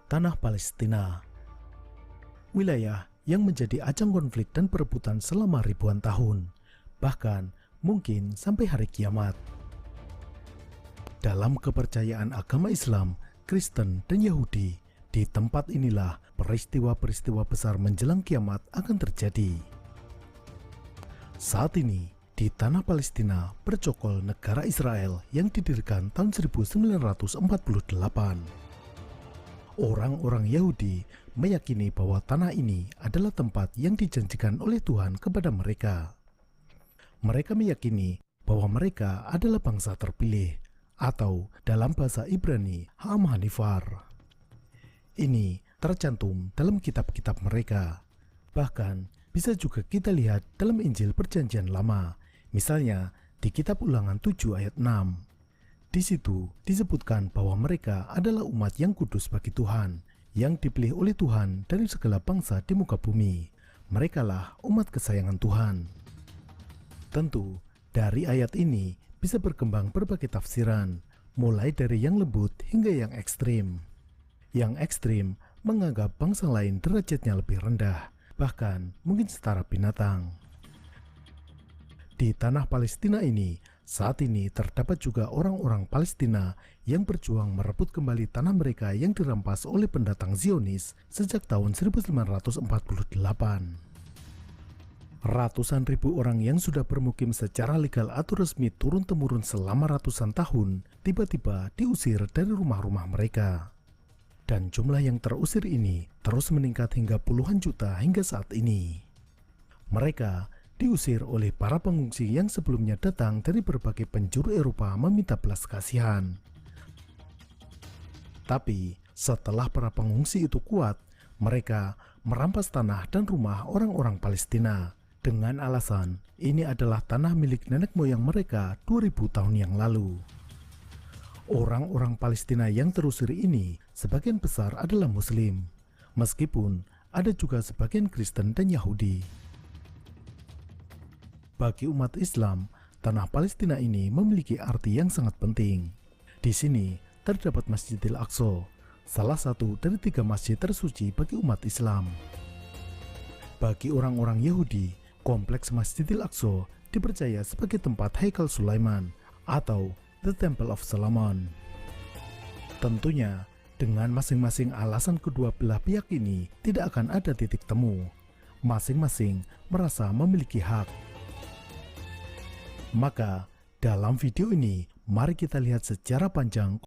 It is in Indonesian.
Tanah Palestina. Wilayah yang menjadi ajang konflik dan perebutan selama ribuan tahun, bahkan mungkin sampai hari kiamat. Dalam kepercayaan agama Islam, Kristen, dan Yahudi, di tempat inilah peristiwa-peristiwa besar menjelang kiamat akan terjadi. Saat ini, di tanah Palestina bercokol negara Israel yang didirikan tahun 1948. Orang-orang Yahudi meyakini bahwa tanah ini adalah tempat yang dijanjikan oleh Tuhan kepada mereka. Mereka meyakini bahwa mereka adalah bangsa terpilih, atau dalam bahasa Ibrani, Ha'am Hanifar. Ini tercantum dalam kitab-kitab mereka. Bahkan bisa juga kita lihat dalam Injil Perjanjian Lama, misalnya di kitab Ulangan 7 ayat 6. Di situ disebutkan bahwa mereka adalah umat yang kudus bagi Tuhan, yang dipilih oleh Tuhan dari segala bangsa di muka bumi. Merekalah umat kesayangan Tuhan. Tentu, dari ayat ini bisa berkembang berbagai tafsiran, mulai dari yang lembut hingga yang ekstrim. Yang ekstrim menganggap bangsa lain derajatnya lebih rendah, bahkan mungkin setara binatang. Di tanah Palestina ini, saat ini terdapat juga orang-orang Palestina yang berjuang merebut kembali tanah mereka yang dirampas oleh pendatang Zionis sejak tahun 1948. Ratusan ribu orang yang sudah bermukim secara legal atau resmi turun-temurun selama ratusan tahun tiba-tiba diusir dari rumah-rumah mereka. Dan jumlah yang terusir ini terus meningkat hingga puluhan juta hingga saat ini. Mereka diusir oleh para pengungsi yang sebelumnya datang dari berbagai penjuru Eropa meminta belas kasihan. Tapi setelah para pengungsi itu kuat, mereka merampas tanah dan rumah orang-orang Palestina dengan alasan ini adalah tanah milik nenek moyang mereka 2000 tahun yang lalu. Orang-orang Palestina yang terusir ini sebagian besar adalah Muslim, meskipun ada juga sebagian Kristen dan Yahudi. Bagi umat Islam, tanah Palestina ini memiliki arti yang sangat penting. Di sini terdapat Masjidil Aqsa, salah satu dari 3 masjid tersuci bagi umat Islam. Bagi orang-orang Yahudi, kompleks Masjidil Aqsa dipercaya sebagai tempat Haikal Sulaiman atau The Temple of Solomon. Tentunya, dengan masing-masing alasan kedua belah pihak ini tidak akan ada titik temu. Masing-masing merasa memiliki hak. Maka, dalam video ini, mari kita lihat secara panjang